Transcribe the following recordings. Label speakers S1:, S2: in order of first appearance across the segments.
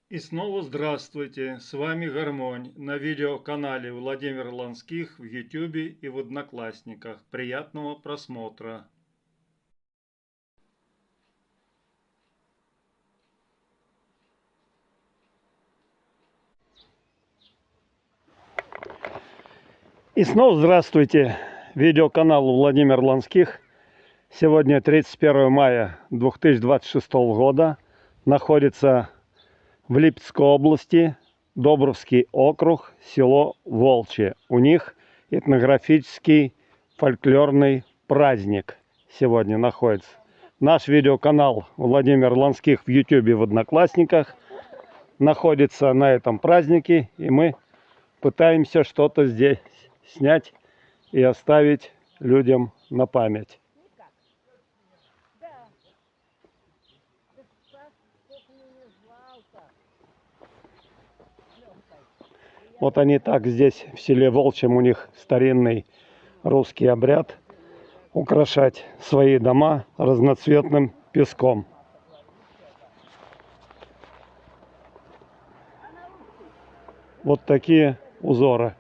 S1: И снова здравствуйте, с вами Гармонь на видеоканале Владимир Ланских в YouTube и в Одноклассниках. Приятного просмотра! И снова здравствуйте, видеоканал Владимир Ланских. Сегодня 31 мая 2026 года, находится в Липецкой области, Добровский округ, село Волчье. У них этнографический фольклорный праздник сегодня находится. Наш видеоканал Владимир Ланских в YouTube в Одноклассниках находится на этом празднике, и мы пытаемся что-то здесь снять и оставить людям на память. Вот они так здесь, в селе Волчьем, у них старинный русский обряд украшать свои дома разноцветным песком. Вот такие узоры.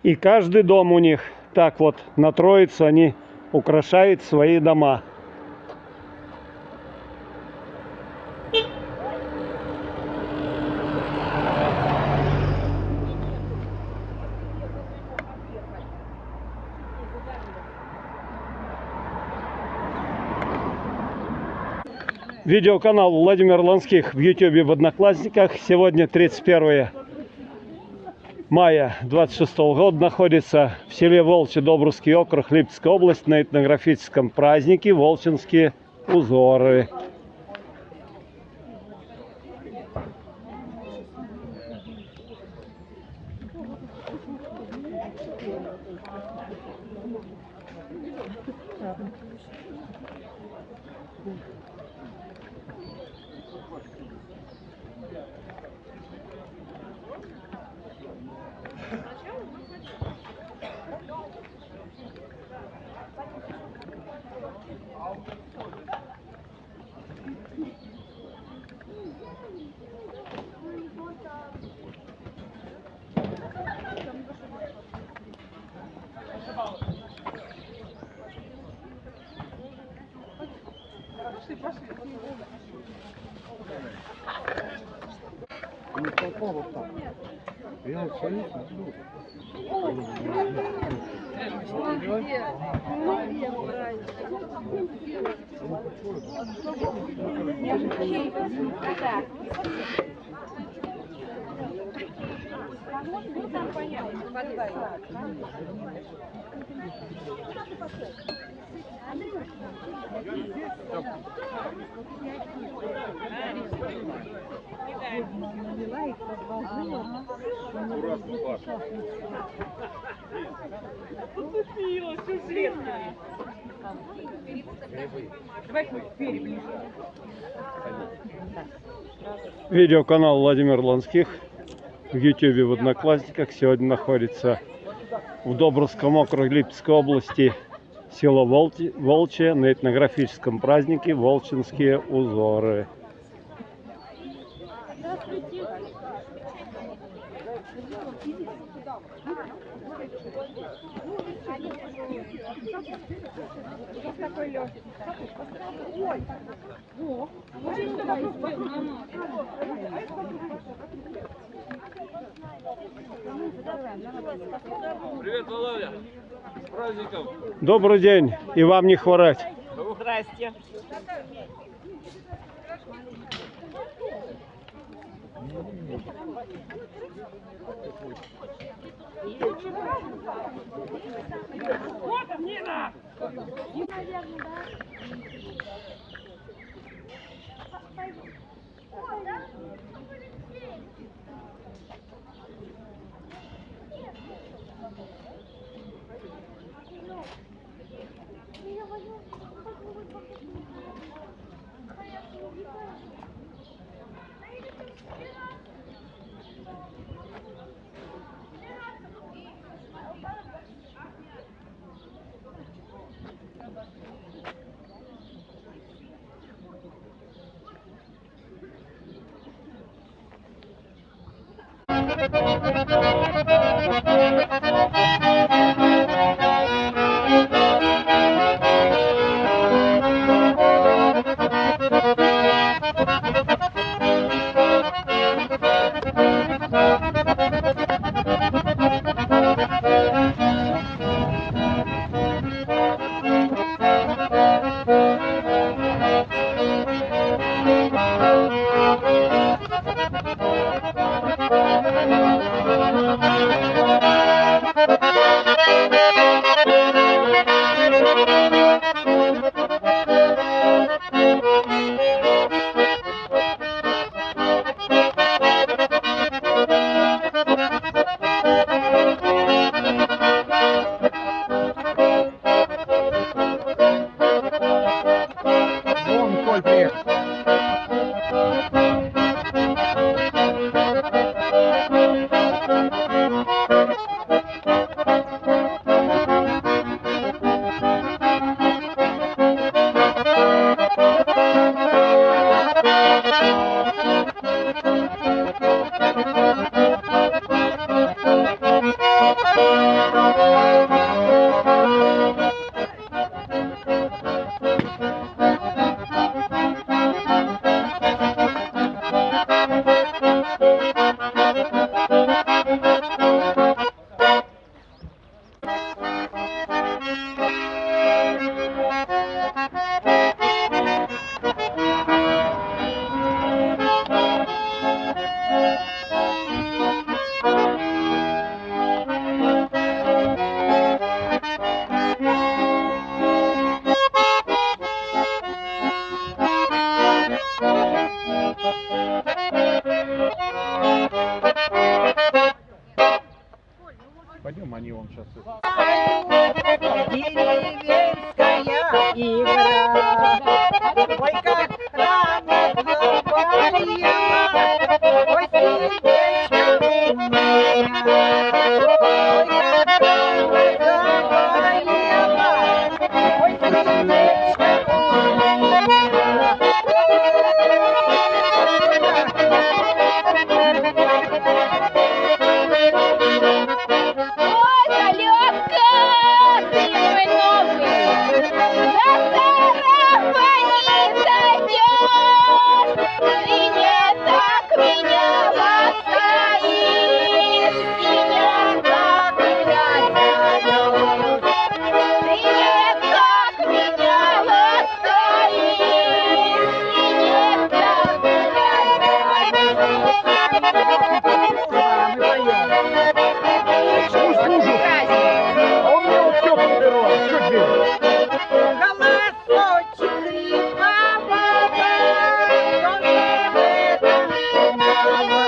S1: И каждый дом у них так вот на Троицу они украшают свои дома. Видеоканал Владимир Ланских в YouTube в Одноклассниках. Сегодня 31 мая 26 года, находится в селе Волчье, Добровский округ, Липецкая область, на этнографическом празднике «Волчинские узоры». Видеоканал Владимир Ланских в YouTube в Одноклассниках сегодня находится в Добровском округе Липецкой области, село Волчье, на этнографическом празднике «Волчинские узоры».
S2: Привет, Володя! С праздником!
S1: Добрый день! И вам не хворать!
S2: Здрасте!
S3: Вон Коль приехал. Пойдем, они вон сейчас.
S4: Деревенская игра. Ой, как рано заболела, ой, сердечко умная. Ой, как рано заболела, ой, сердечко голосочек рябого, тоже в этом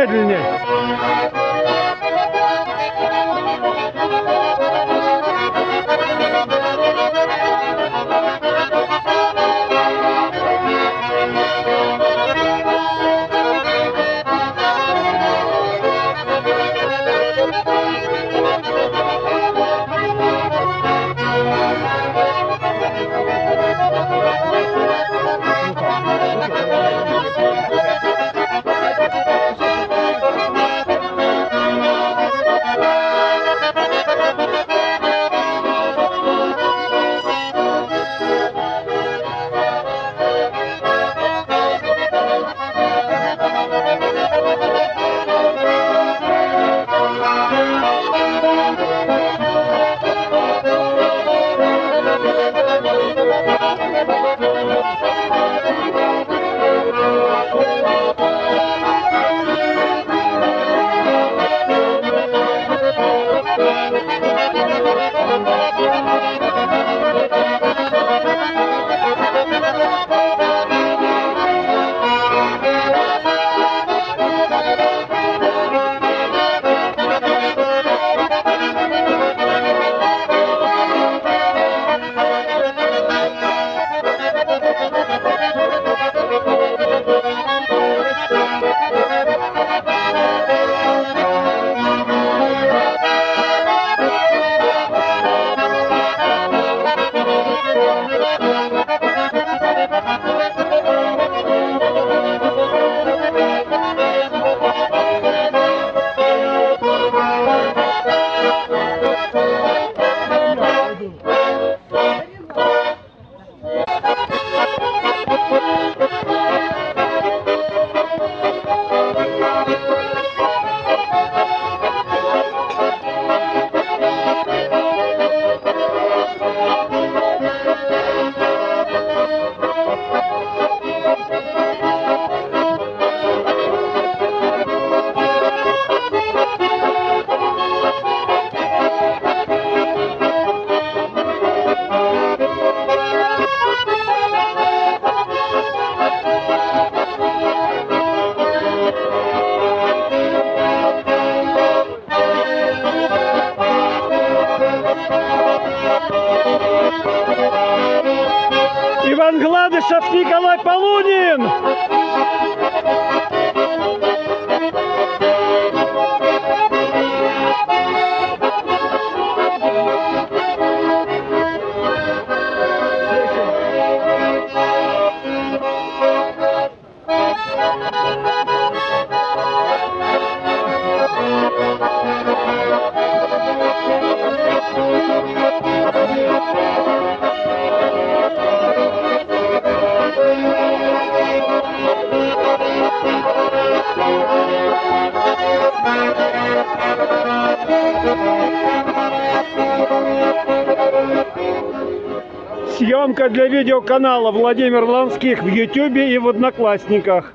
S1: помедленнее. Иван Гладышев, Николай Полунин! Съемка для видеоканала Владимир Ланских в Ютубе и в Одноклассниках.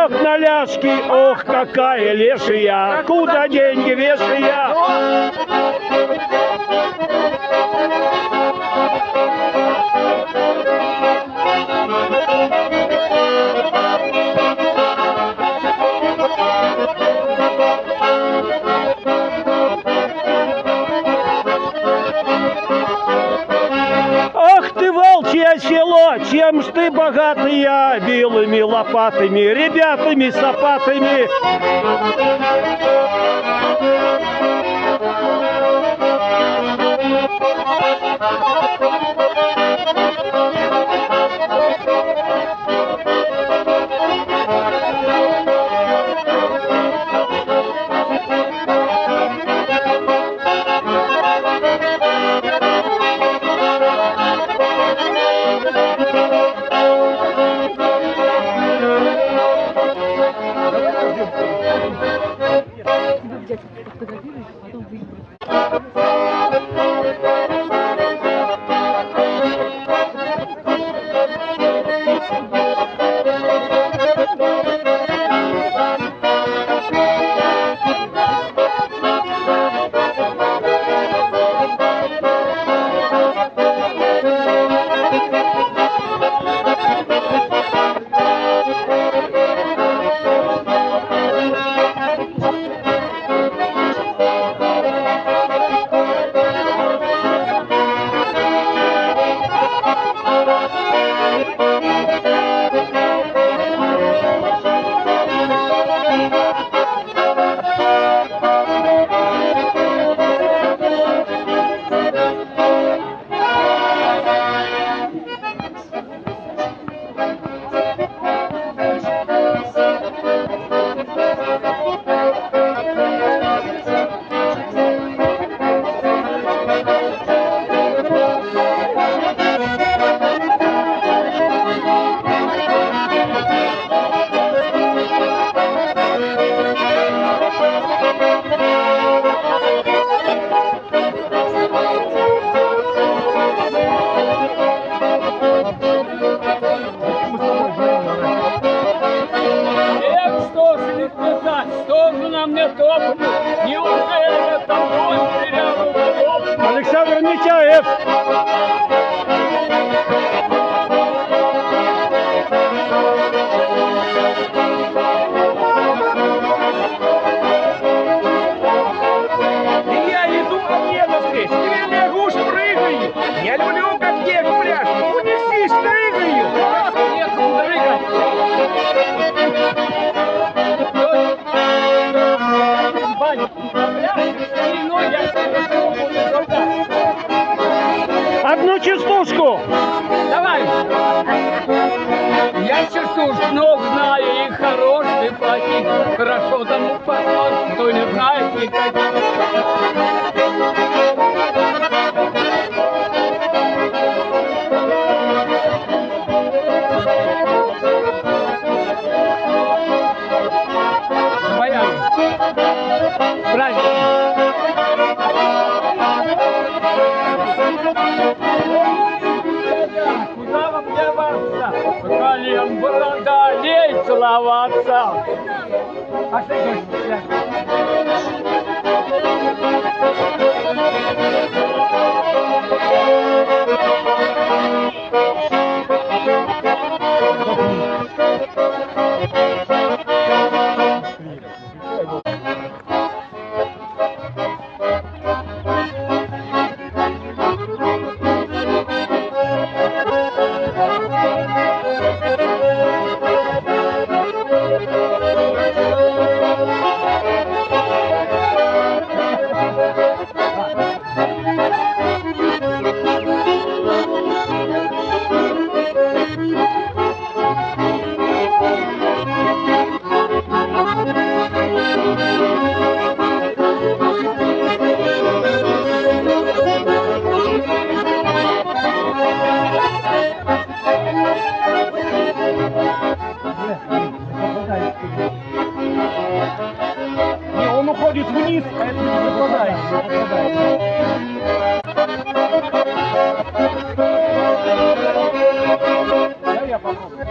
S1: Лег на ляжки, ох, какая лешая, куда деньги вешая? Ах ты, волчье село, чем ж ты богатая? Белыми лопатами, ребятами, сапатами. Александр Митяев.
S3: Я иду, а мне навстречу. Две лягушки прыгают. Я люблю, как дети пляшут. У них сись прыгают.
S2: Некому прыгать.
S1: Одну частушку.
S2: Давай. Я частушку ног знаю, и хорош, и плохих. Хорошо тому посмотрим, кто не знает никаких. Куда вам деваться? Колен бородалей целоваться. А что это?
S3: Не, он уходит вниз, а это не попадает. Да, я попробую.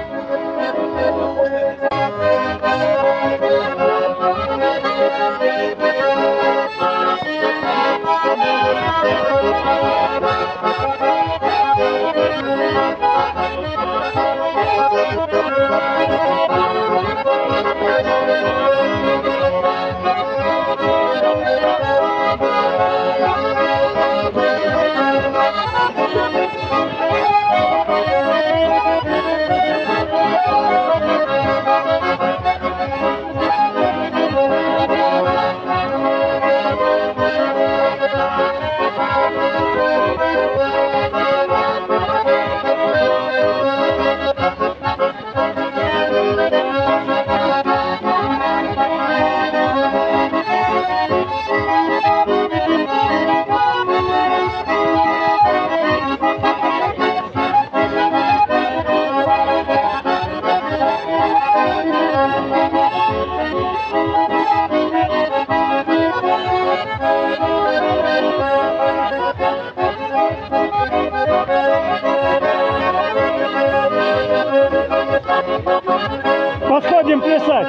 S1: Подходим плясать.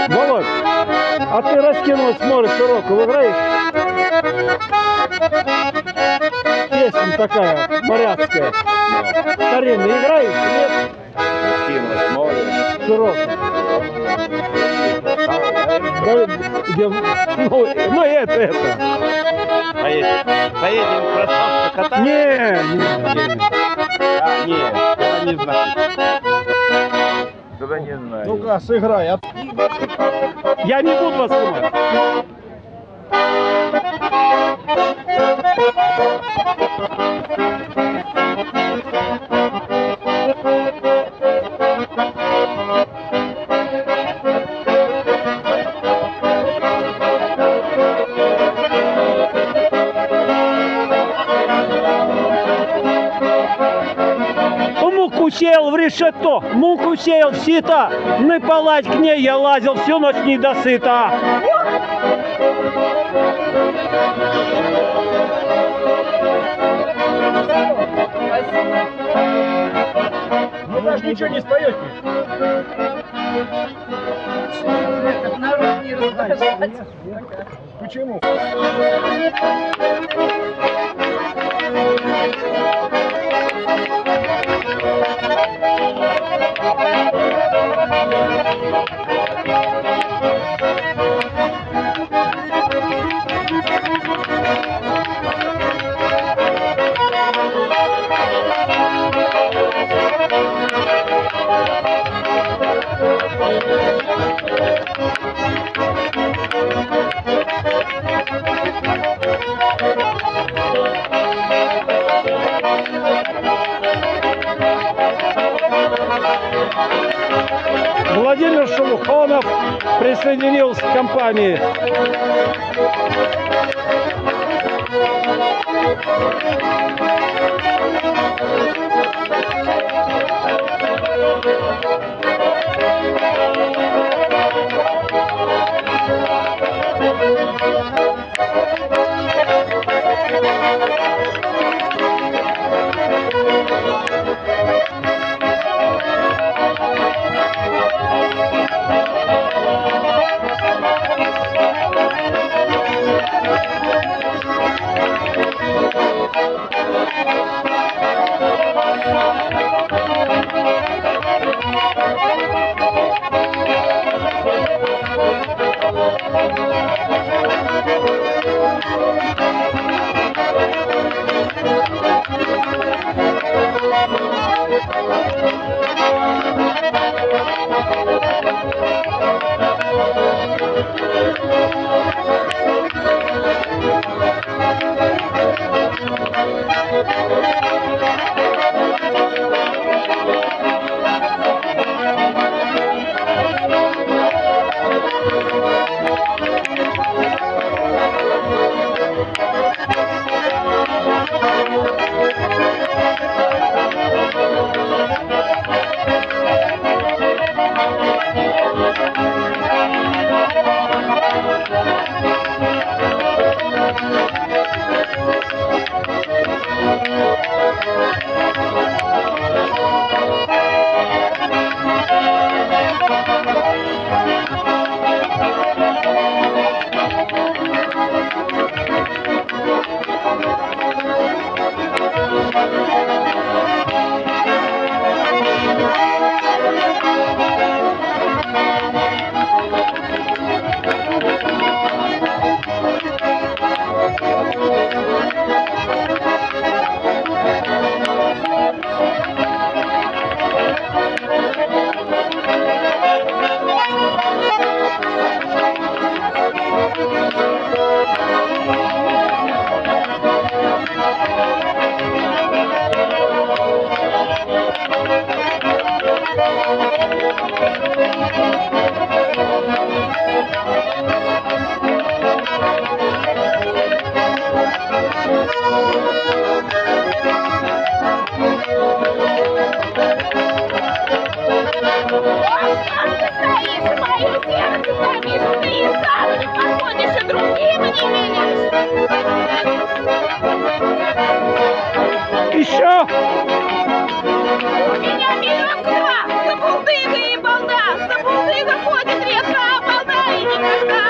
S1: Володь, а ты раскинулась в море широкого, играешь? Песня такая, моряцкая. Старинная, играешь? Нет?
S3: Кинулось море.
S1: Широкая. Где, ну это.
S3: Поедем в Красавцев кататься?
S1: Не.
S3: А, нет, это не знаю. Туда не знаю.
S5: Ну-ка, сыграй.
S1: Я не буду вас снимать. Муку сеял в решето, муку сеял в сито, на палать к ней я лазил всю ночь недосыта.
S5: Ну даже ничего не споете.
S4: Народ не раздражать.
S5: Почему?
S1: Владимир Шелухонов присоединился к компании. Еще!
S6: У меня миллион два, забулдыга и балда, забулдыга ходит редко, а балда и никогда.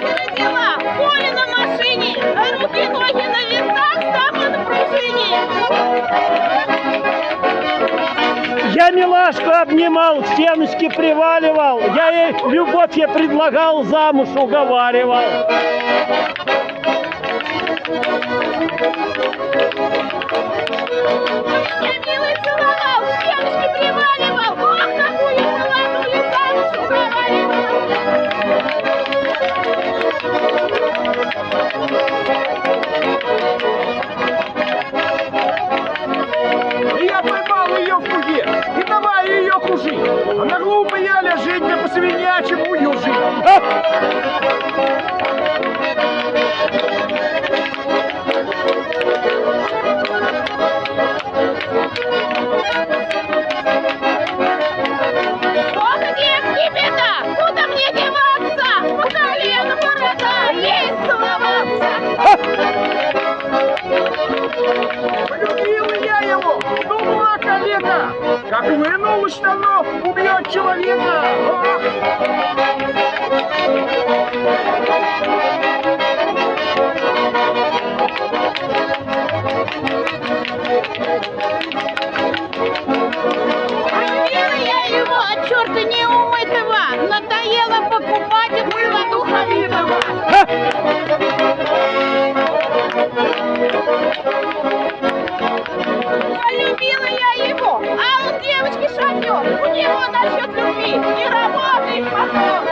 S6: Родила, поле на машине, руки, ноги на винтах, сама на пружине.
S1: Я милашку обнимал, к стеночке приваливал. Я ей любовь я предлагал, замуж уговаривал.
S6: Я милый целовал, к стеночке приваливал. Ох, какую молодую замуж уговаривал.
S3: Я поймал ее в туге и давай ее кружить. Она глупая лежит, да по-свинячьему южит.
S6: Ох, девки, беда, куда мне деваться? По колено борода, есть целоваться.
S3: Полюбил я его, думала колено. Как вынул штанов, убьет человека.
S6: Полюбила я его, черта неумытого, надоело покупать и было духовитого. Полюбила я его, а он девочки шатер, у него насчет любви не работает мотор.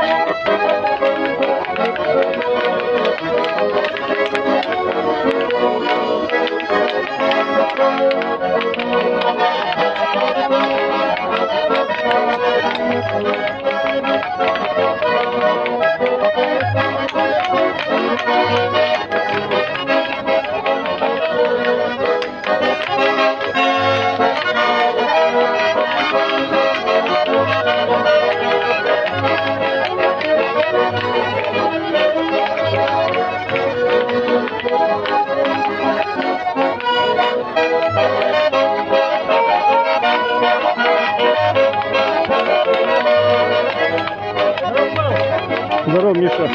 S1: Здорово, Миша.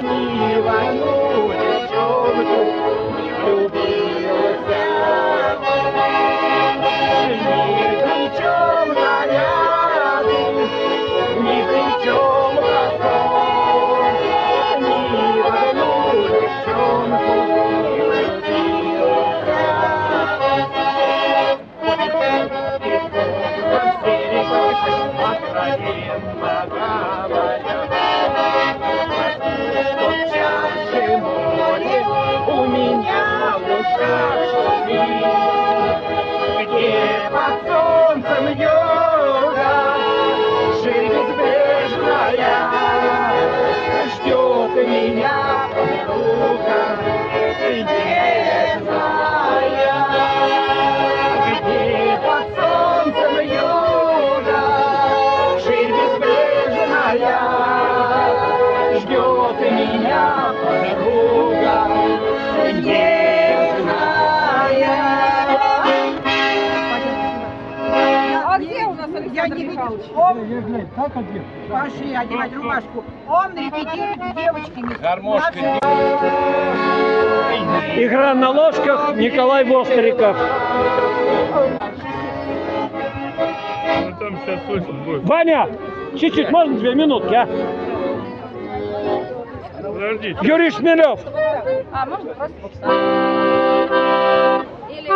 S3: Ни войну, девчонку, ни влюбился. Ни при чем наряды, ни при чем роскошь, ни в одну девчонку влюбился. Откровенно говоря, что в чаше море у меня в ушах шумит, где под солнцем юга ширь безбрежная ждет меня подруга нежная, где под солнцем юга ширь безбрежная ждет меня подруга нежная.
S4: А где у нас Александр Михайлович? Он пошли одевать рубашку. Он репетирует с девочками.
S1: Игра на ложках, Николай Востриков.
S5: Там сейчас слышно будет.
S1: Ваня, чуть-чуть, можно 2 минутки, а?
S5: Подождите.
S1: Юрий Шмелев.
S6: А, можно просто? Или...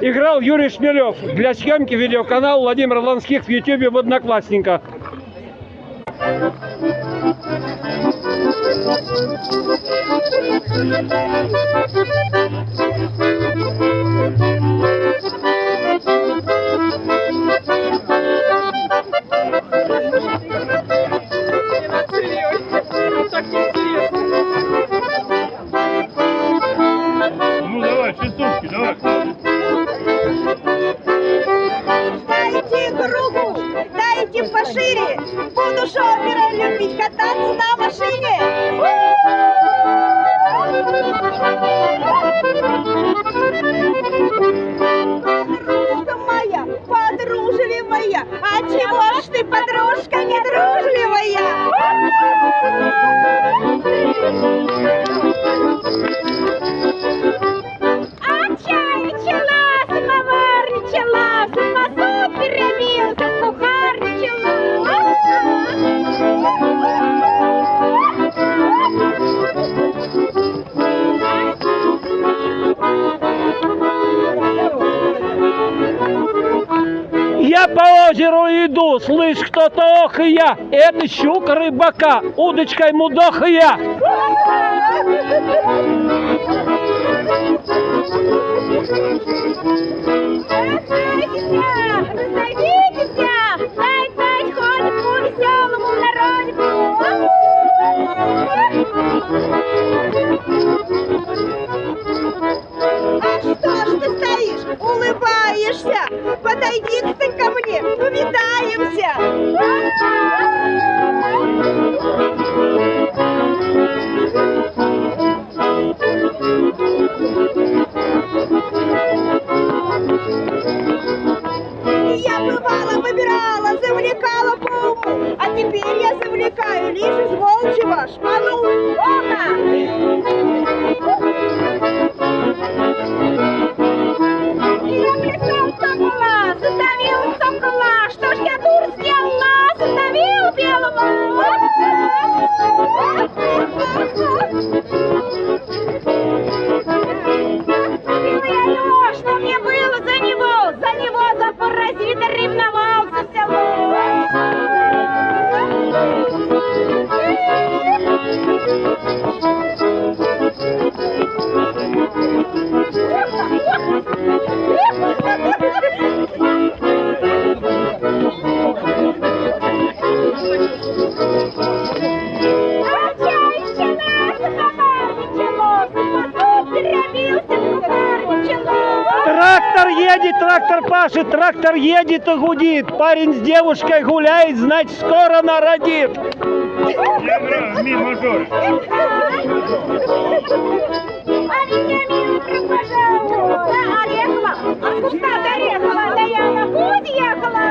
S1: Играл Юрий Шмелев. Для съемки видеоканал Владимир Ланских в YouTube в Одноклассниках.
S5: Ну давай, частушки, давай.
S4: Дайте кругу, дайте пошире. Буду шофера любить, кататься на машине. Подружка моя, подружливая, а чего ж ты, подружка, недружливая? Отчаяничала, самоварничала, самосуд перебил,
S1: Я по озеру иду, слышь, кто-то охая. Это щука рыбака, удочкой мудохая.
S4: разойдитесь, тать-тать ходит по веселому народику. А что ж ты стоишь, улыбаешься? Подойди-ка ты ко мне, увидаемся. Я бывала, выбирала, завлекала по уму, а теперь я завлекаю лишь из волчьего шпалуна. Я плясал сокола, задавил сокола, что ж я дур сделала, задавил белого. Что мне было за него за паразита ревновался село.
S1: Папаша, трактор едет и гудит. Парень с девушкой гуляет, значит, скоро народит.
S5: Я брал ми мажор.
S4: Орехова, от куста до Орехова, да я на путь ехала.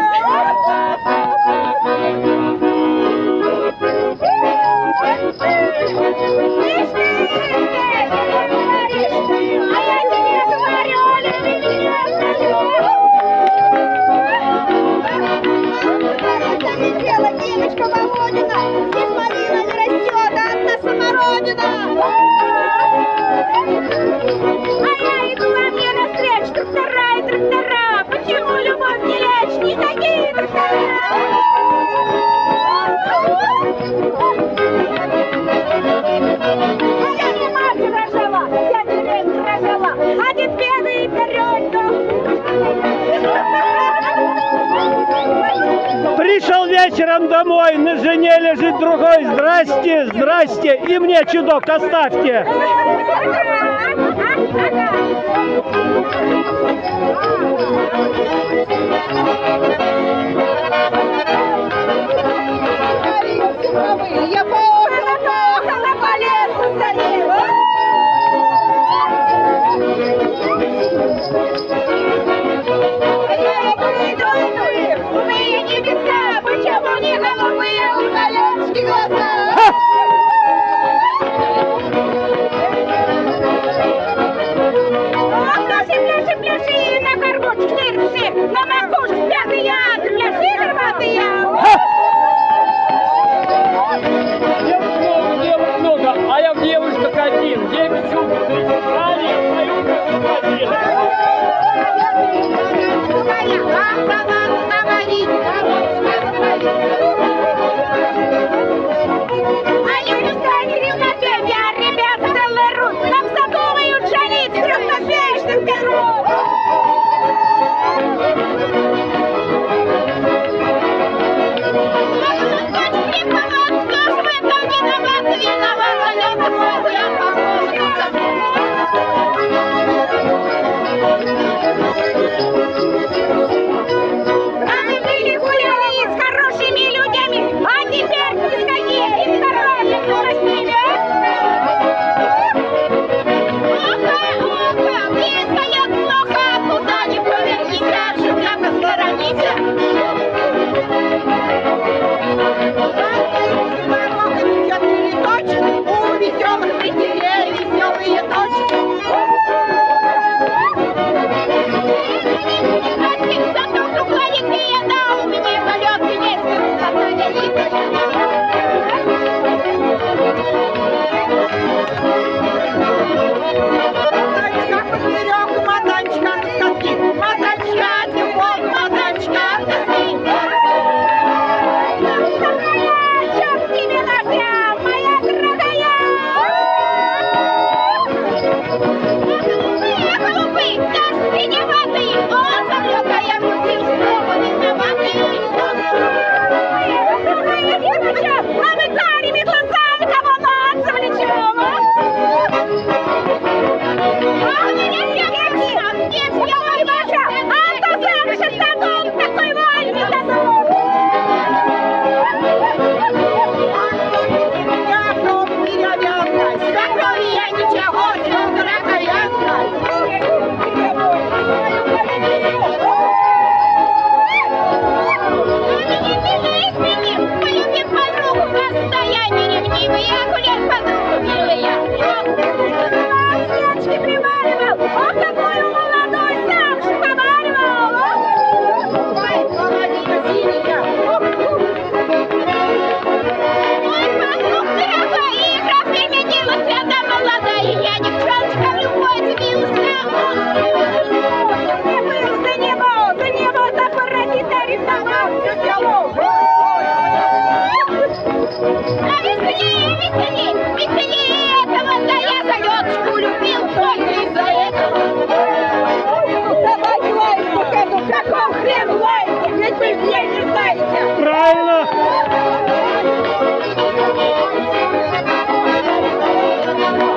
S4: Слышь ты, а я тебе говорю, люби меня, залетела девочка Володина, здесь малина не растет, а одна самородина. А я иду, а мне навстречу трактора и трактора. Почему любовь не лечь? Не такие трактора. А я не мать рожала, я деревню рожала, а дед бедный и вперед.
S1: Пришел вечером домой, на жене лежит другой. Здрасте, здрасте, и мне чудок оставьте.
S4: Я поехала по лесу за ним. Я иду, умея небеса, почему не голубые у Галечки глаза? Пляши, на горбуч штырцы, на макушку пятый яд, пляши, горбатый яд.
S2: Девок много, а я в девушках один. Девять чубов, причесали, пою как один.
S4: А небеса не ревнотепе, а ребята целый рут. Нам задумают жалить трехкопеечных перов. Раньше были гуляли с хорошими людьми, а теперь низкие и здоровья с ними.
S6: Мне стоят плохо, куда ни повернись, живя посторонись. У веселых матерей веселые дочки. Зато круглая клеена, у меня залет есть, зато я Матанчика поперек, матанчика на скотки, матанчика от любовь, матанчика от тоски.
S4: Чтоб тебе ножа, моя дорогая!
S6: Глупый, даже синеватый, он завлека, я крутил, снова виноватый.
S4: А мы карими глазами кого нас завлечем?
S6: А у меня нет,
S4: Ой, Маша, а то замуж отдадут, такой вольный дадут!
S6: я дом деревянный, свекрови я ничего, свекра каянная. Полюбим подругу, расстояние ревнивые, гулять подругу милая.
S4: Снячки примаривал, он такую молодой сам же побаривал!
S6: Ой, половина синяя. Ой, подруг, дорогая, игра применилась, она молодая, я девчоночка в любой влюбился.
S4: Не был за него за паразита ревновал все село!
S6: А веселее этого, да я залеточку любил только из-за этого.
S4: Собаки лают, покажу, каком хрену лаете, ведь вы меня не знаете!
S1: Правильно.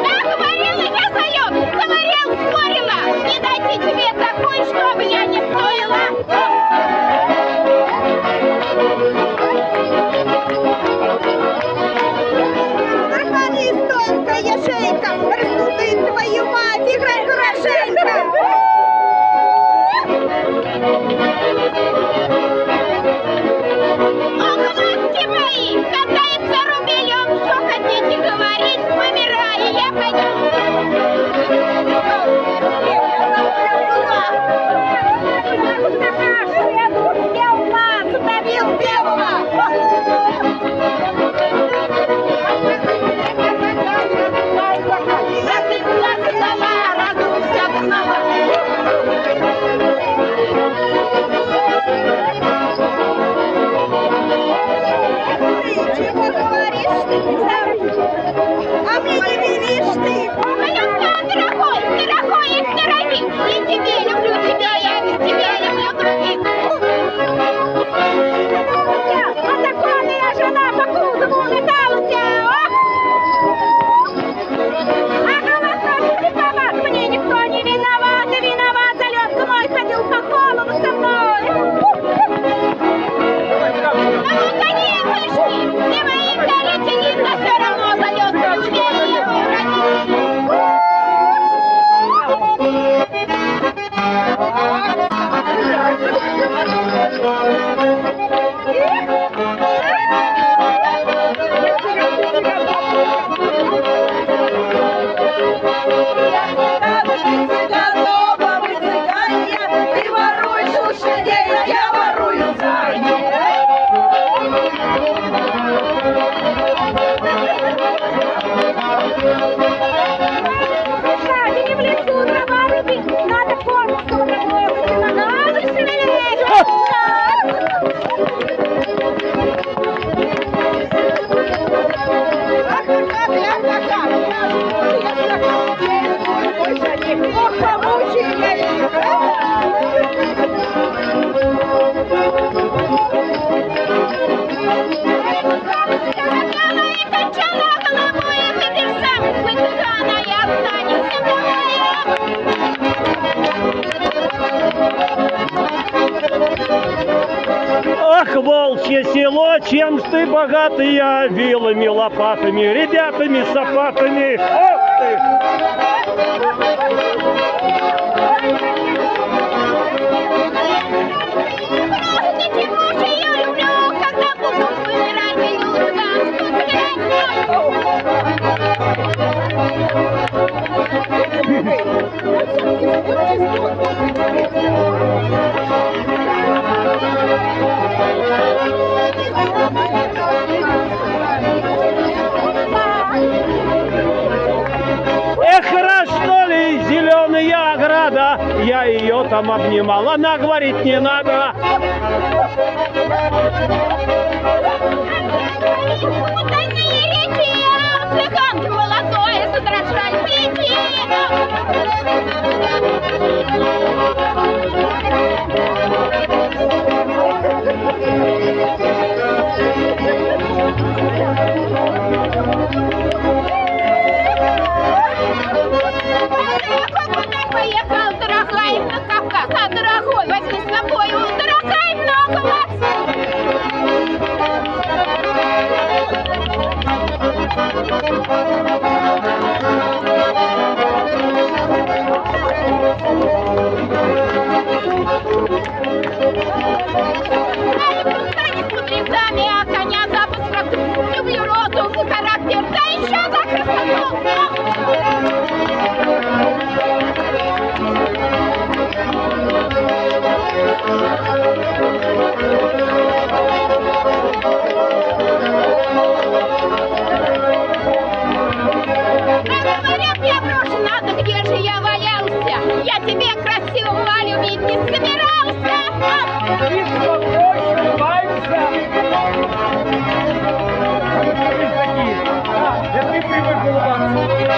S6: Да, говорила я, залет, говорил, спорила, не дайте тебе такой, чтобы я не стоила.
S4: Ты воруешь лошадей, я ворую сани. Не в лесу дрова рубить, надо корпусом работать, надо шевелить. Ох, помучи я их!
S1: Ах, волчье село, чем ж ты богатый, я вилами, лопатами, ребятами, сапатами. Ох ты! Эх, раз что ли зеленая ограда, я ее там обнимал, она говорит, не надо.
S6: Поехал, дорогая, на Кавказ, а дорогой, возьми с собой, дорогая, много вас. А коня запас фрактур, люблю розу, за характер, да еще за красоту. Говорят, я брошу, надо, где же я валялся? Я тебе красивого любить не собирался.
S3: И что, улыбаешься? Я ты привык улыбаться.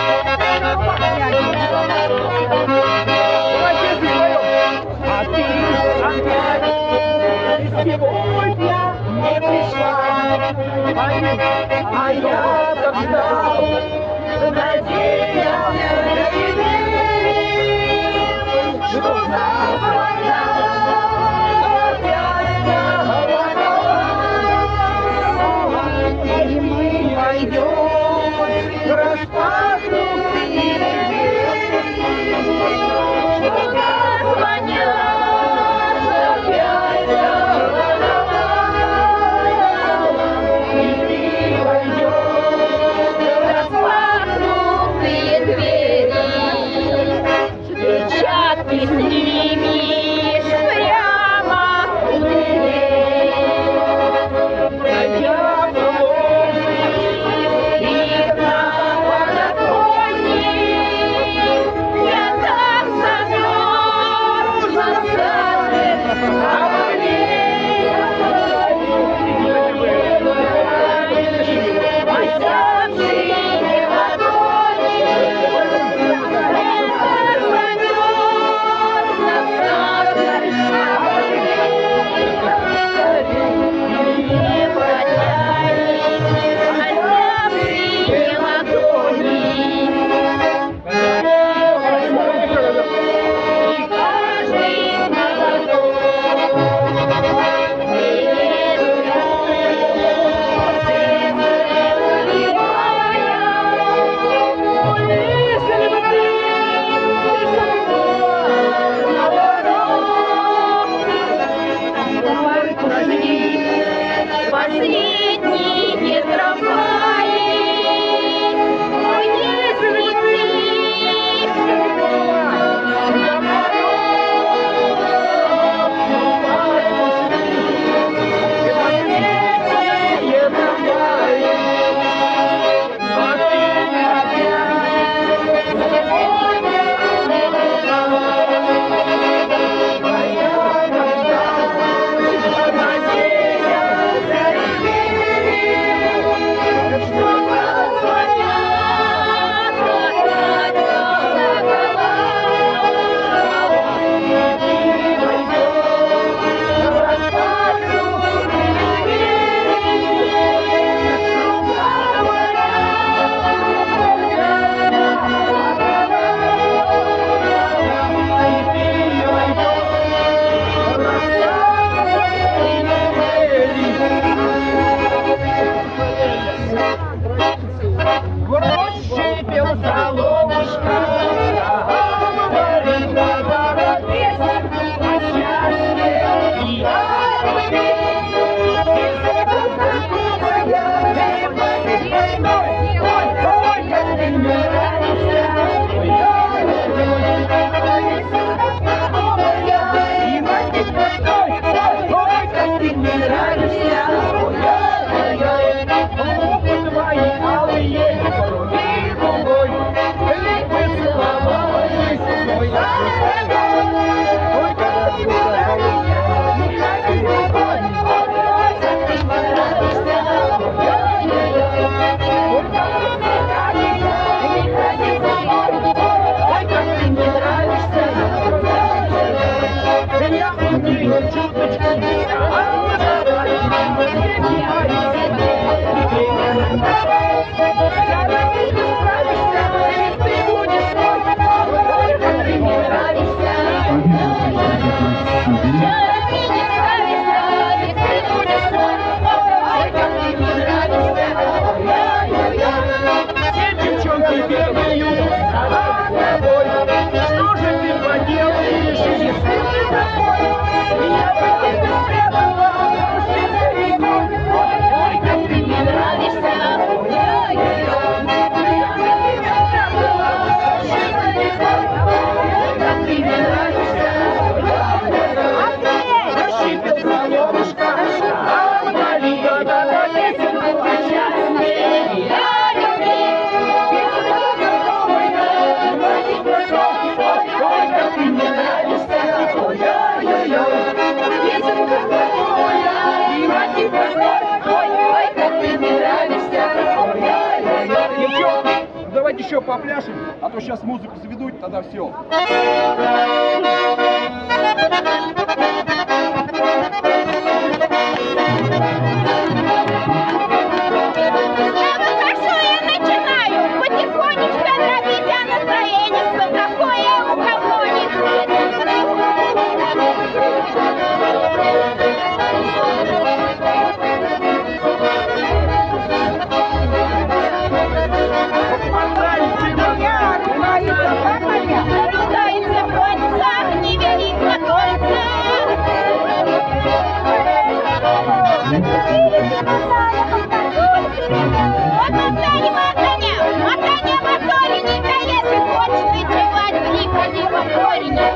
S3: Давай песню споем. А ты опять сегодня не пришла. А я так ждал, надеялся на тебя, что завтра и мы пойдем в распахнутые двери, что зазвонят опять и ты пойдешь в распахнутые двери, перчатки снимешь мне нравишься, ой-ой-ой. Губы твои алые, крови другой, липы целовалась со мной. Ой, как ты нравишься, не ходи другой, ой, как ты нравишься, ой-ой-ой. Ой, как ты нравишься, не ходи другой, ой, как ты мне нравишься, ой-ой-ой. Я умею чуточку, что же ты поделаешь, если ты такой? Я бы тебя спрятала, ой, как ты мне нравишься, ой-ой-ой. Я бы тебя спрятала, ой, как ты мне нравишься, ой-ой-ой. Защипится лодушка, а вдали да-да-да, песенку о счастье. Я люблю, песенку готовая, ой, как ты мне нравишься, ой-ой-ой. Песенка готовая, и мать ой, как ты мне нравишься, ой-ой-ой.
S7: Девчонки, давайте еще попляшем, а то сейчас музыку заведут, тогда все.
S6: Хорошо, я начинаю потихонечку дробить, а настроение все такое у кого рудается в концах, не велит знакомиться. Вот мотаня, моторенька, если хочешь ночевать, приходи в моторине.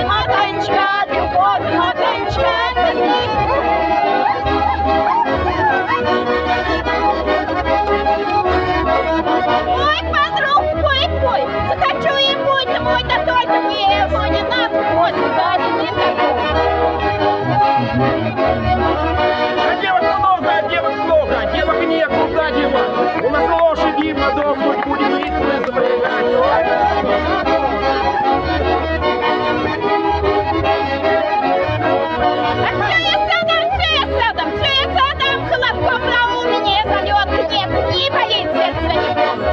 S6: Мотанечка, любовь, мотанечка, ой, подруг, пой, захочу и будь мой, да только мне его не надо, после Ваня не
S3: Девок много, девок некуда девать. У нас лошади подохнуть, будем лица запрягать.
S6: Все я садом, холодком на уме, залет нет, не болит сердце никому.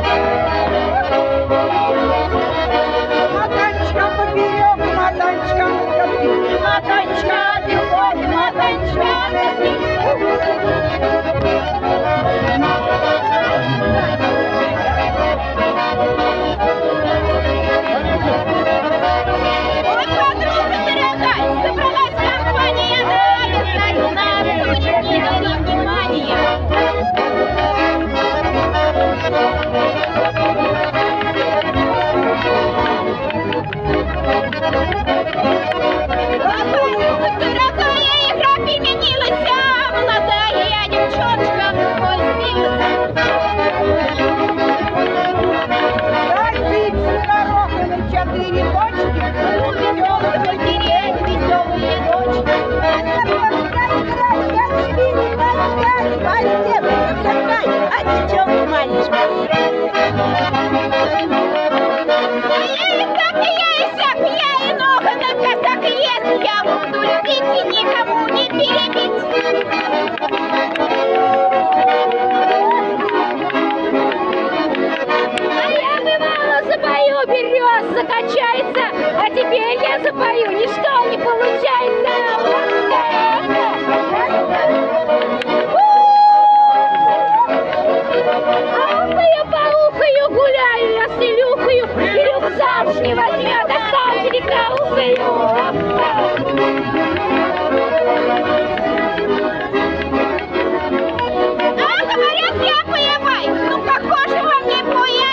S4: Матанечка поперек, матанечка накопи.
S6: Матанечка, любовь, матанечка, ой, подруга дорогая, собралась компания, надо стать нас, будет не дали внимания. Подруга дорогая, игра переменилась, а молодая девчонка мой сбилась.
S4: Дай фикс гороховой 4 точки.
S6: Веселые деревья, веселые ночи.
S4: А девчонка маленькая.
S6: Так и я и сяк, я и нога на косак, и если я буду любить и никому не перебить. А я бывало запою, берез закачается, а теперь я запою, ничто не получается. Аукаю, гуляю, я с Илюхою, Илюха замуж не возьмет, остался рекаукаю. А говорят, я поебай, ну похоже во мне поебай.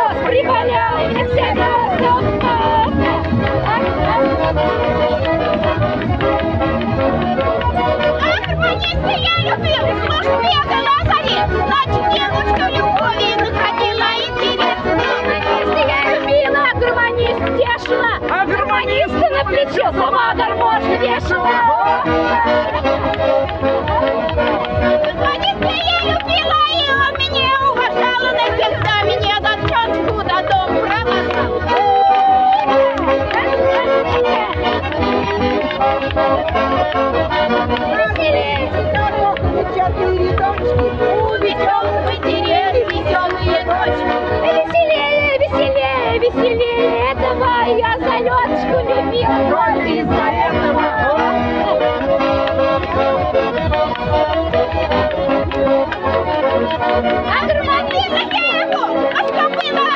S3: раз приболел, и мне всякий раз
S6: Гармонисты я любил, слушь бегала зари, значит, девушка любови находила интересно.
S3: Гармонисты я любила, гармонист тешила, а гармониста на плече сама гармошка вешала.
S6: Гармонисты я любила, и он меня уважал, навсегда меня девчонку до дома провожал.
S4: Четыре дочки,
S6: У веселых деревьев веселые ночи.
S3: Веселее, веселее, веселее этого я залеточку любила.
S6: Только из-за А гармонизм я его, а что было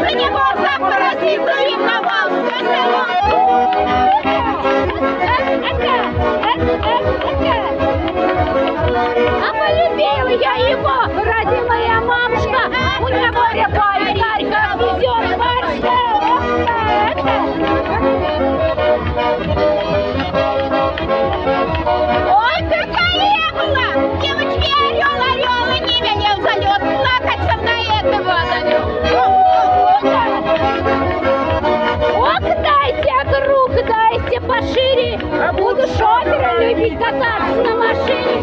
S6: за него запросил, ревновал все село.
S3: А полюбила я его, ради моя мамушка. У него река и Харьков везет барышня.
S6: Ой, какая я была! Девочки, орел, и не велел залет, плакаться на этого
S3: Ох, дайте руку, дайте пошире. Буду шофера любить кататься на машине.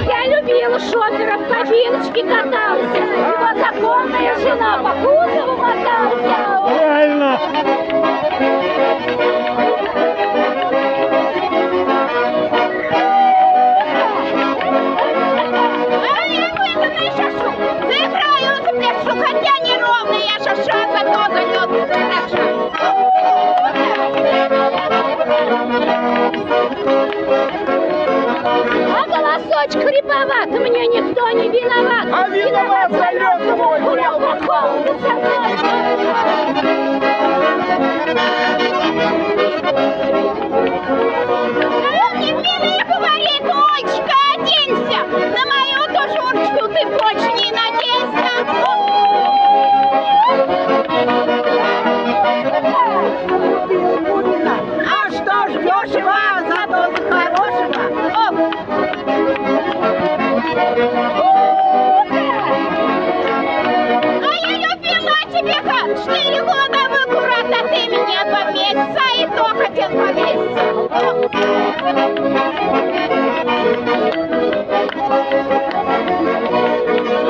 S3: Я любила шофера, в кабиночке катался. Его законная жена по кузову мотался.
S1: Правильно.
S6: А я выйду и шашу, заиграю, запляшу, хотя неровно я шаша, зато залет хороша.
S3: А голосочек хриповат, мне никто не виноват.
S7: А виноват залет твой, гулял по
S3: холоду со
S6: Не мне говорит, Олечка, оденься, на мою тужурочку ты больше не надейся. А что ждешь его, зато за хорошего? А я любила тебя как 4 года в аккурат, а ты меня 2 месяца, и то хотел повеситься.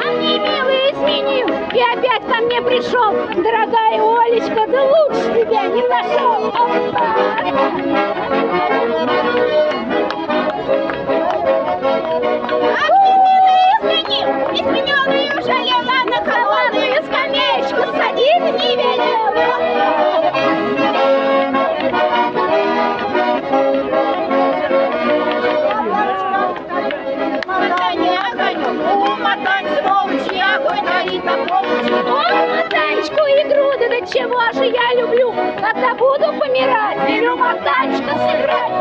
S3: А мне милый изменил и опять ко мне пришел. Дорогая Олечка, да лучше тебя не нашел.
S6: А ты, милый, измененную жалела, на холодную скамеечку садиться не велела. Мотание огонек, умотань, сволочь, я огонь горит на полночь.
S3: Ох, мотанечку и груды, да чего же я люблю. Когда буду помирать, велю мотанечка сыграть.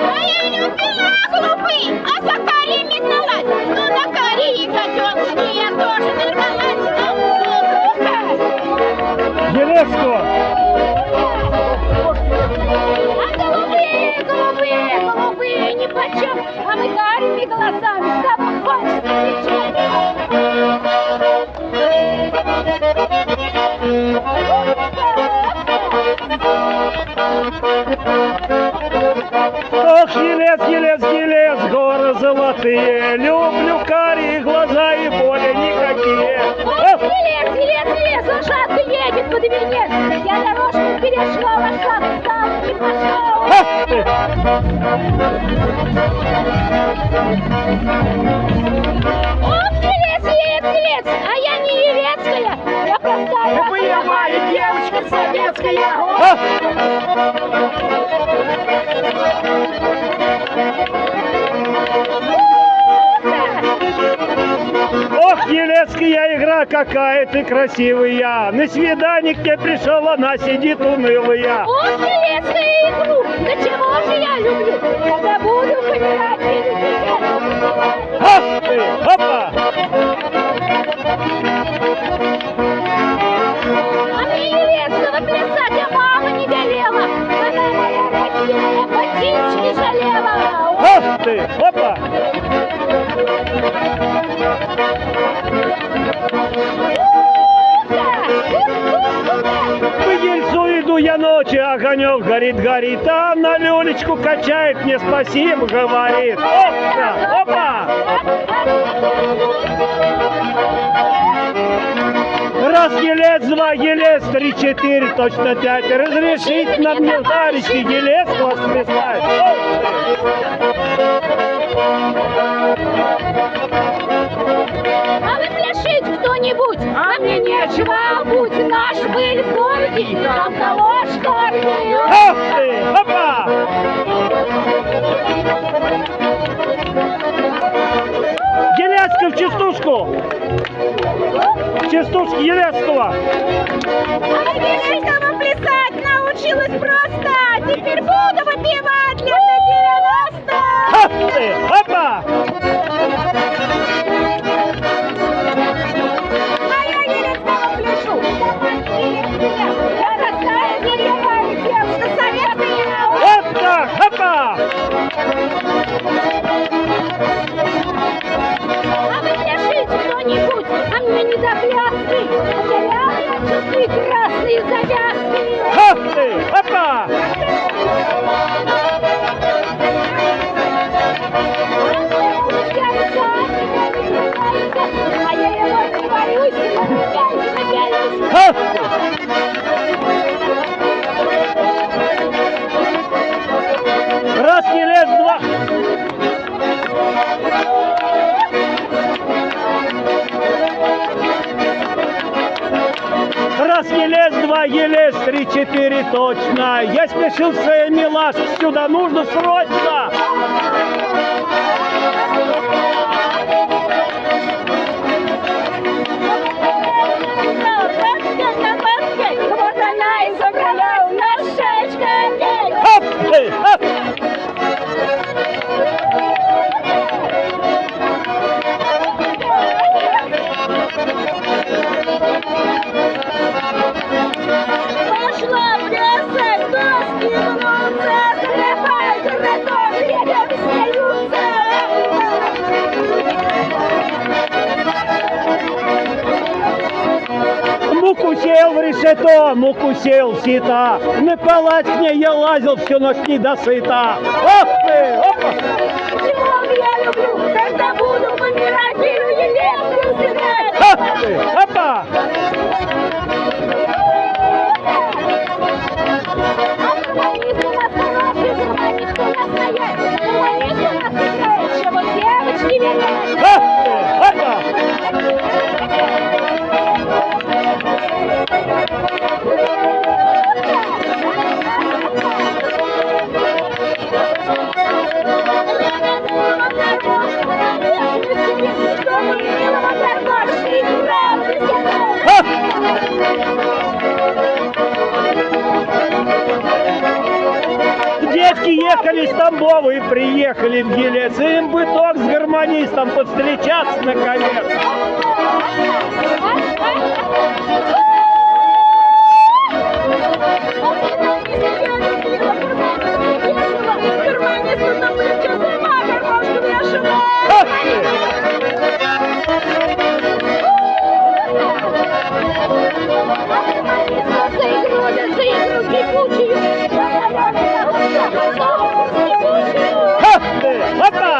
S6: А я любила глупый, а за карий метнулась. Ну, на карий котеночки я тоже нарвалась.
S1: Елецкого.
S3: А голубые, голубые, голубые, нипочем, а мы карими глазами, кому хочется
S1: Ох, елец, елец, елец, горы золотые, люблю карие глаза и более никакие.
S3: Ох, елец, елец, елец, лошадка едет под венец. Я дорожку перешла, лошадка стала и пошла.
S1: Ах ты!
S3: Ох, елец, елец, елец, а я не елецкая, я простая,
S7: Боевая девочка советская.
S1: Ах! Ох, елецкая игра, какая ты красивая. На свидание к тебе пришел, она сидит унылая.
S3: Ох, елецкая игру,
S6: Да чего же я люблю, когда буду помирать без тебя?
S1: Ах ты! Опа!
S6: А мне невестного плясать, а мама не велела. Она моя родная ботиночки жалела.
S1: Ах ты! Опа! По Ельцу иду я ночью, огонек горит, горит, а на люлечку качает, мне спасибо говорит. Опа! Опа! Раз елец, два елец, 3, 4, точно 5. Разрешить на мне, товарищи, елец вас прислать.
S6: А вы пляшите кто-нибудь, а мне нечего, будь наш был в городе, там калошка армию.
S1: Ах ты! Опа! Елецкую в частушку! В частушке Елецкого!
S4: А Елецкого плясать научилась просто. Теперь буду выпивать лет на 90.
S1: Ах ты! Опа!
S4: А я Елецкого пляшу. Я такая деревая девушка советская.
S1: Вот так! Опа!
S6: А вы пляшите кто-нибудь, а мне не до пляски. Потерял я часы красные завязки.
S1: Ах ты! Опа!
S6: А я его не боюсь, я боюсь.
S1: Ах ты! Раз елец, два... Раз елец, два елец, 3, 4, точно. Я спешил в своей милашке, сюда нужно срочно.
S6: Вот она и забрала у нас шашка.
S1: Хоп ты, хоп.
S4: Пошла плясать, доски мнутся. Стряпай, дураков, рядом смеются.
S1: Муку сеял в решето, муку сеял в сито. На палатке я лазил всю ночь не досыта. Ох ты, опа.
S4: Чего я люблю, когда буду помирать, беру Елецкую сыграть.
S1: Ох ты, опа.
S6: Гуманист у нас хороший, гуманист у нас стоять. Гуманист у нас играет, чего девочки велят.
S1: Ох ты, опа. Девки ехали с Тамбова и приехали в Елец. Им бы только с гармонистом повстречаться наконец.
S4: Гармонисту на плечо сама гармошку вешала.
S1: Ах ты!
S6: За игру кипучую.
S1: Ах ты! Опа!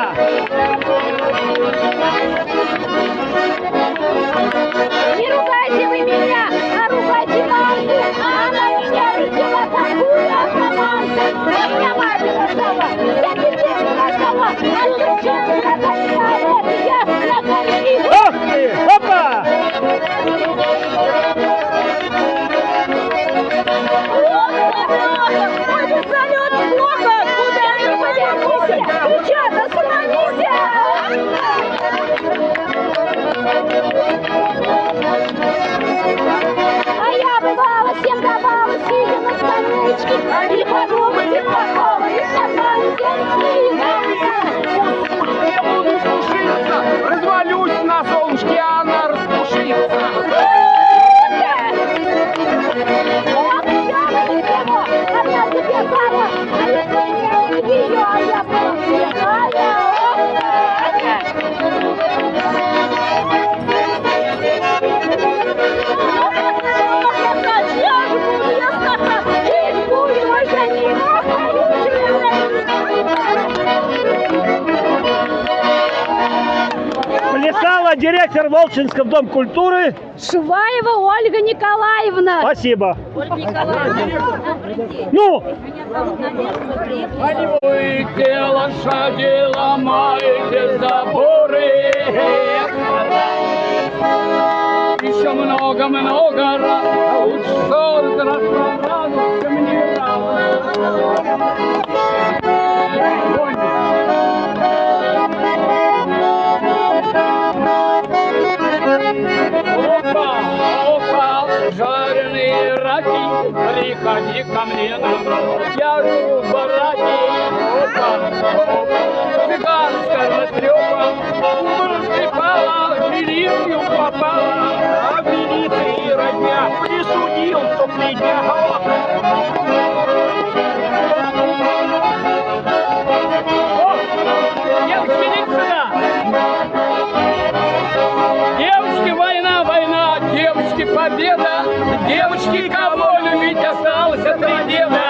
S6: Не ругайте вы меня, а ругайте маму. Она меня родила такую автомату. Меня мать рождала, всякий день рождала. А девчонка такая, это ясно говорит.
S1: Ах ты! Опа!
S6: Вот
S1: А директор Волчинского Дом культуры?
S6: Шуваева Ольга Николаевна.
S1: Спасибо.
S6: Ольга Николаевна.
S1: Ну,
S2: Полюйте лошади, ломайте заборы. Еще много-много раз, лучше 40 раз по чем не Опа, опа, жареные раки, приходи ко мне на ночь, я живу в бараке. Опа, опа, цыганская растрепа, растрепала, в милицию попала, а в милиции родня присудил, чтоб ледня. Девочки, идите сюда! Девочки, война, война, девочки, победа, девочки, кого любить осталось 3 деда.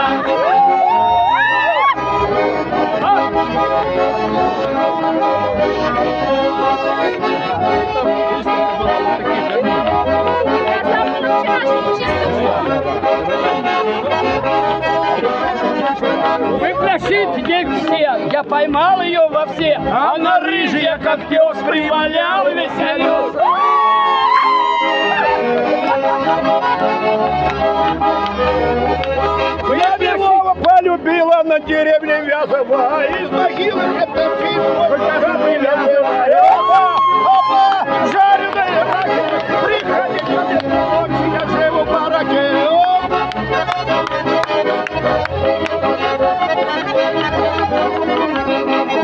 S2: Вы прощите, девки, я поймал ее во все, она рыжая, как пес, привалял и веселился.
S5: Я Белова полюбила на деревне Вязова, из могилы Опа, опа, жареные раки, приходи ко мне ночью, я живу в бараке.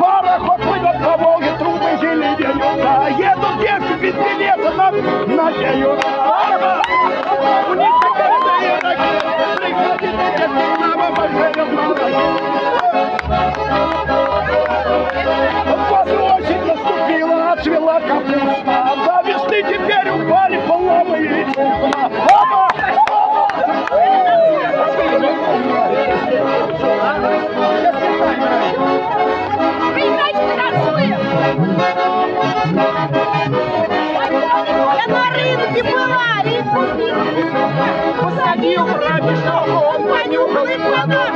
S5: Пароход плывет по Волге, трубы зеленеются, едут девки без билета, надеются. У них городные раки, приходи ко мне, на большом бараке. После осень наступила, отцвела капуста, до весны теперь упали поломы и чувства. Опа!
S4: Я на рынке была и посадил грабежку, он понюхал и продал.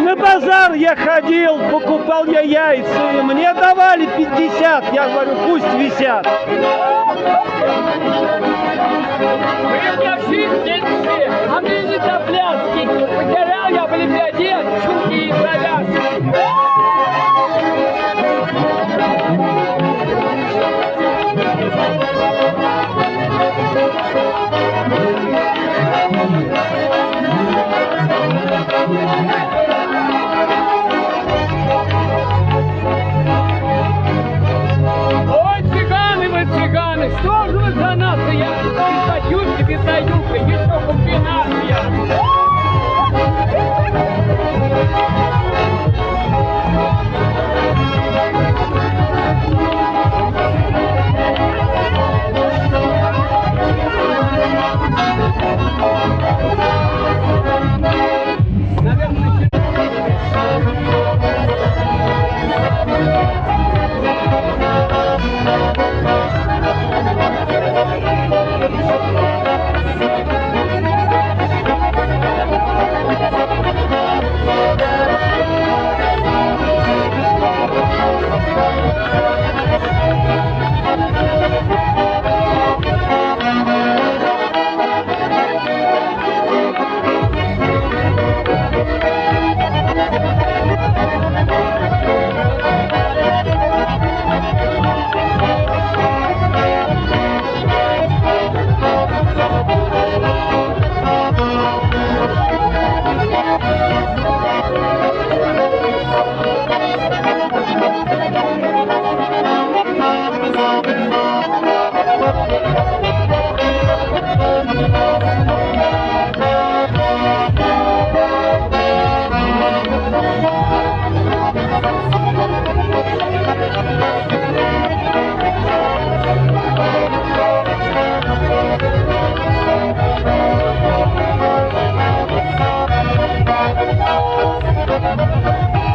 S1: на базар я ходил, покупал я яйца, и мне давали 50. Я говорю, пусть висят.
S2: Вы меня все дети, а мне не до пляски. Потерял я в Олимпиаде чулки и завязки. Ой, цыганы вы, цыганы, что же вы за нация? Бедаюшка, бедаюшка, еще комбинация.
S3: Thank you.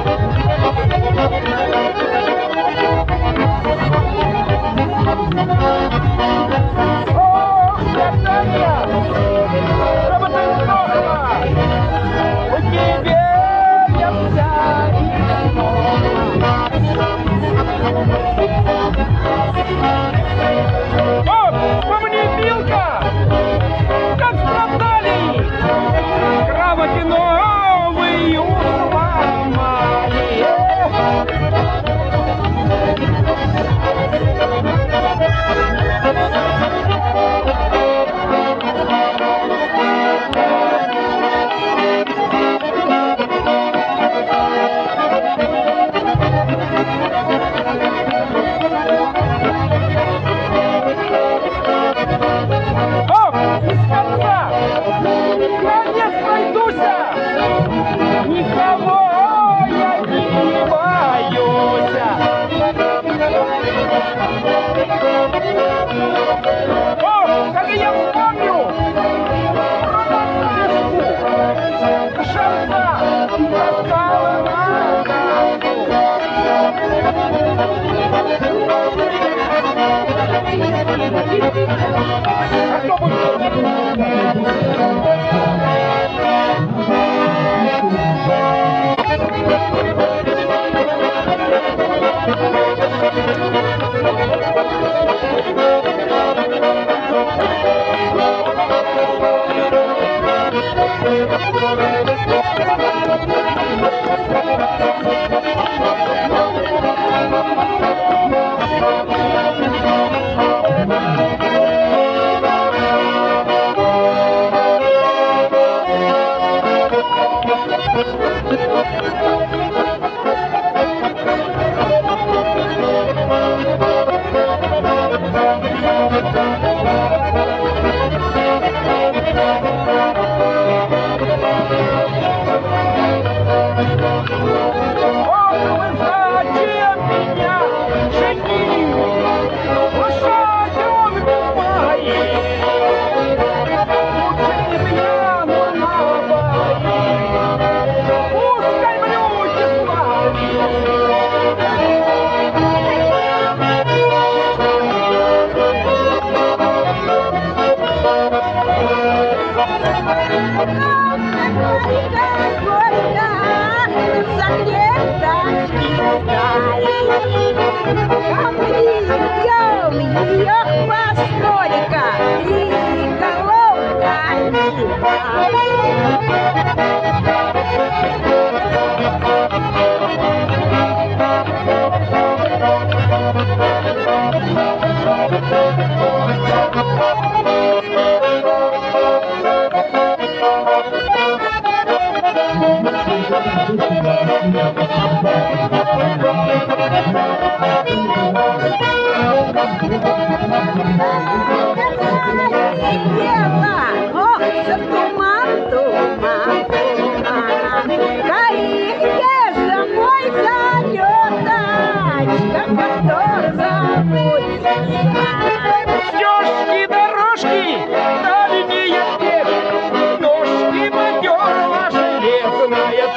S2: Стежки, дорожки, дальние петли, ножки матерого железная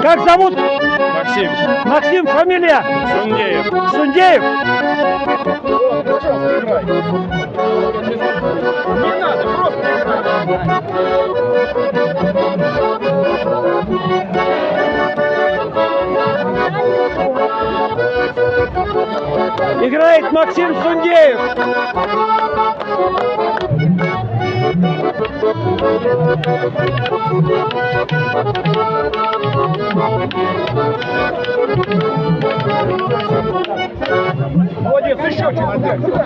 S1: Как зовут?
S5: Максим.
S1: Максим, фамилия?
S5: Сундеев.
S1: Сундеев?
S7: Пожалуйста, играй. Не надо, просто
S1: Играет Максим Сундеев.
S7: еще человек. Куда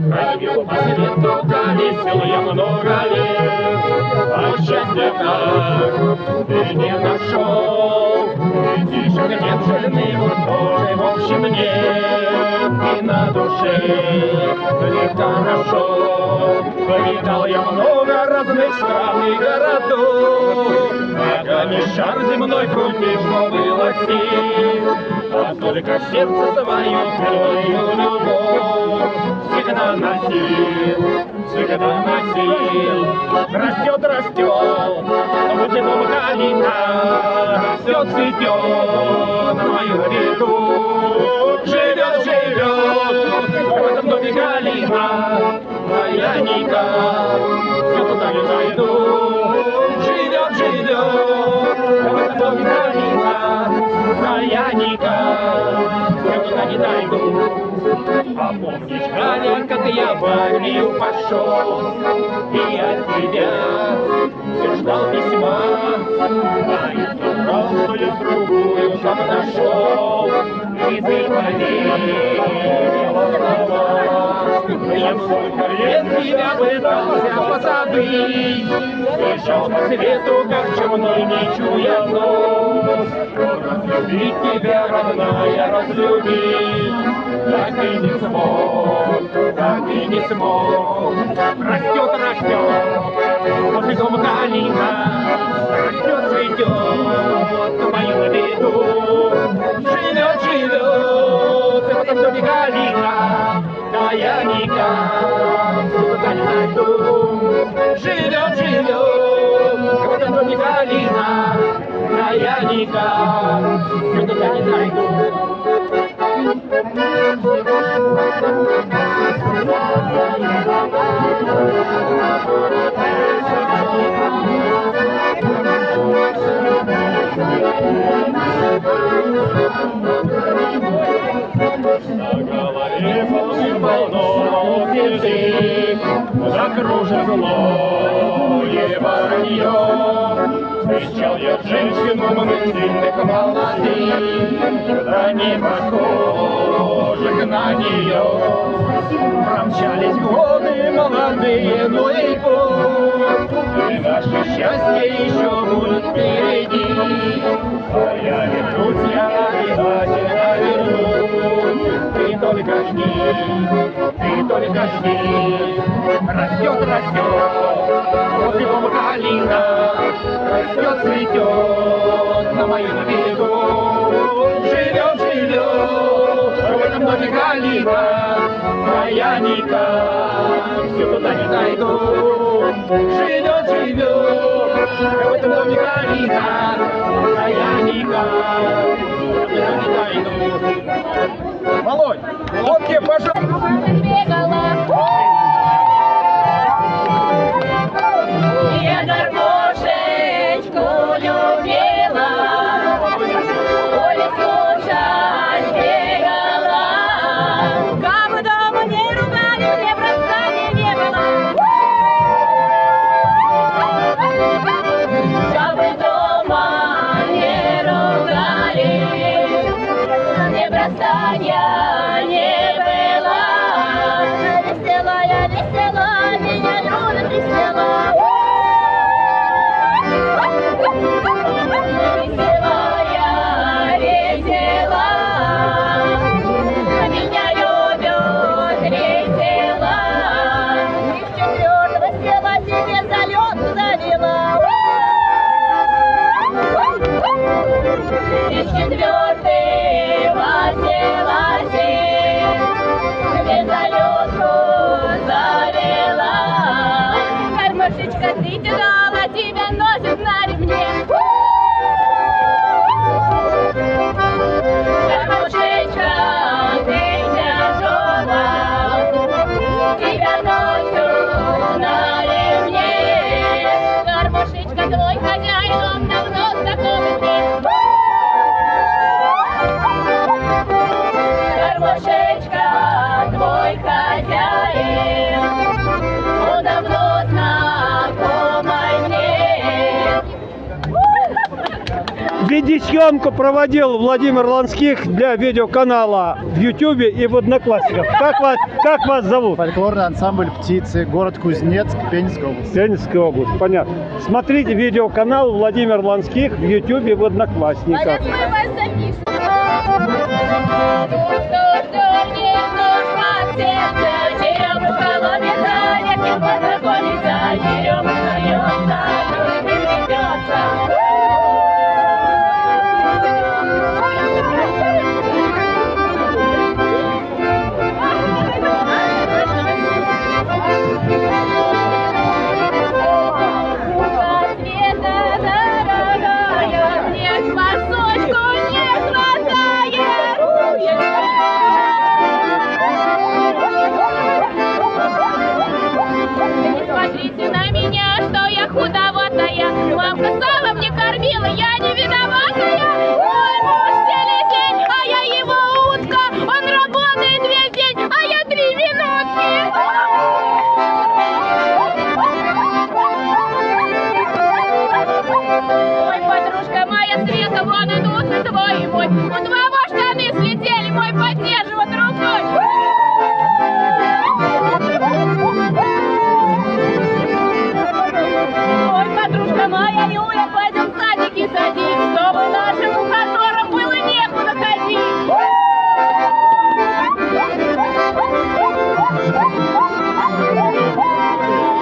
S5: Ходил по свету, колесил я много лет, а счастья так и не нашел. Детишек нет жирных, тоже в общем нет, и на душе нехорошо. Повидал я много разных стран и городов, ногами шар земной крутишь, но было сил, а только сердце свое первую любовь всегда носил, всегда носил. Растет, растет, в ледяном калина, все цветет на мою реку. Живет, живет, в этом доме калина, моя Ника, все туда не найду. Живет, живет, в этом доме калина, моя Ника, все туда не найду. А помнишь, Галя, как я в армию пошел, и от тебя все ждал письма, а я сказал, что я другую сам нашел, и ты поверила в слова. Я сколько лет тебя пытался посадить, бежал по свету, как черной, не чуя нос. Разлюбить тебя, родная, разлюбить, так и не смог, так и не смог. Растет, растет, возле дома калина, растет, цветет на мою беду. Живет, живет, в этом доме калина, моя Ника, сюда не найду. Живет, живет, в этом доме калина, моя Ника, сюда не найду. На голове полно снежик, закружит злое воронье. Встречал я женщину сильных молодых, да не похожих на нее. Промчались годы молодые, но и путь, и наше счастье еще будет впереди. А я вернусь, я обязательно вернусь. Ты только жди, ты только жди. Растет, растет, возле дома калина, растет, цветет на моем берегу. Живет, живет, в этом доме калина, моя Ника, все туда не найду. Живет, живет, в этом доме калина, моя Ника, все туда не найду.
S7: Володь, лодки, пожалуйста.
S6: Я дорожечку любила, ой, случай бегала. Как бы дома не ругали, мне бросали не было. Как бы дома не ругали, мне бросания не было. Веселая, весела, меня любит весела. Веселая, весела, меня любят весела. Из четвертого села себе залет залила. Из четвертого села
S1: Видеосъемку проводил Владимир Ланских для видеоканала в Ютубе и в Одноклассниках. Как вас зовут?
S8: Фольклорный ансамбль «Птицы», город Кузнецк, Пензенская область.
S1: Пензенская область, понятно. Смотрите видеоканал Владимир Ланских в Ютубе и в Одноклассниках.
S6: Смотрите на меня, что я худоватая. Мамка сама мне кормила, я не виноватая. Мой муж целый день, а я его утка. Он работает весь день, а я 3 минутки. Ой, подружка моя Света, вон идут на твой мой. У 2 штаны слетели, мой поддерживает рукой. Ой, подружка моя Юля, пойдем в садики садить, чтобы нашим ухажерам было некуда ходить.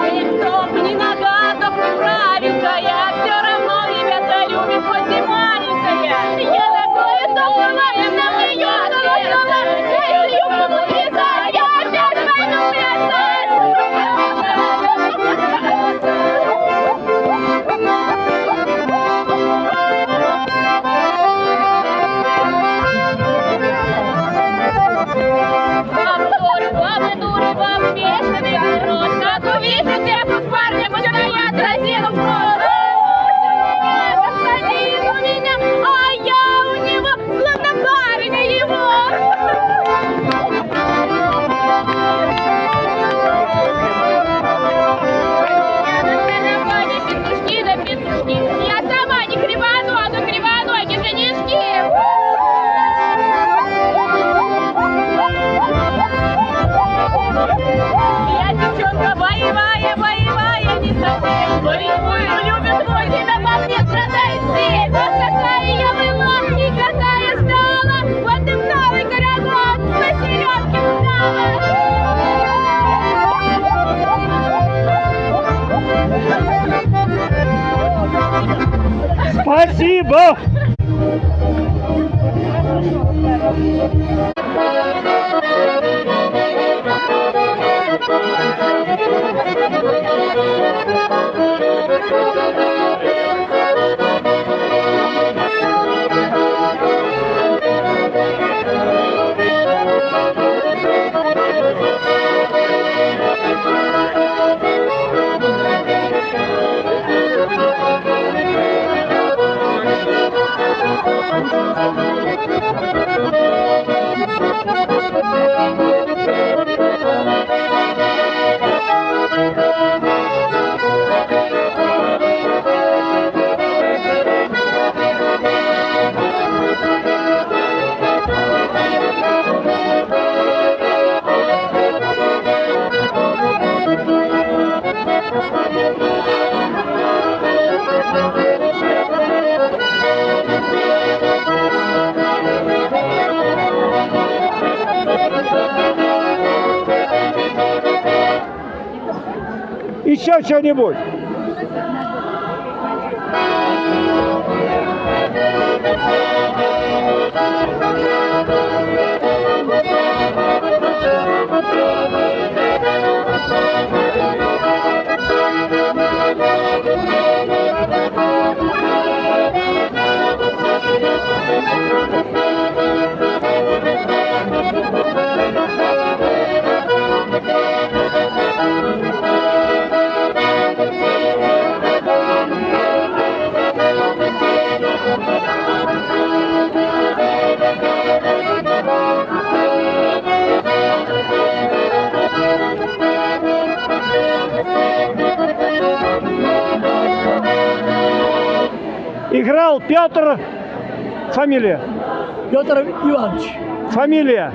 S6: И чтоб ни нога, чтоб не правенькая, все равно ребята любят, хоть и маленькая. Я такое думала, и на нее ответила, если юбку вырезать, я опять пойду плясать. Бабы дуры, бабы бешеный народ. Как увижу девку с парнем, стоят разину в рот. Господин у меня, а я у него, словно барыня его. Я на караване петушки да петушки. Я сама не кривонога, кривоноги женишки. Я девчонка боевая, боевая, не совсем. Боевую любит мой, тебя по мне страдает здесь. Вот какая я была и какая стала. Вот и в новый городок на середке встала.
S1: Спасибо! Еще что-нибудь? Играл Петр, фамилия?
S2: Петр Иванович.
S1: Фамилия?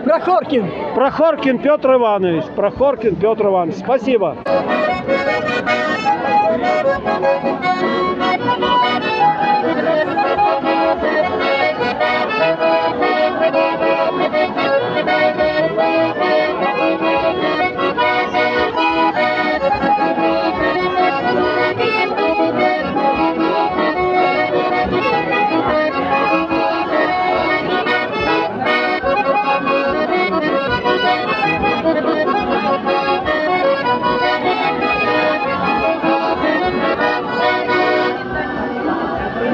S2: Прохоркин.
S1: Прохоркин Петр Иванович. Прохоркин Петр Иванович. Спасибо.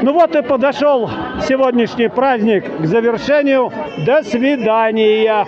S1: Ну вот и подошел сегодняшний праздник к завершению. До свидания.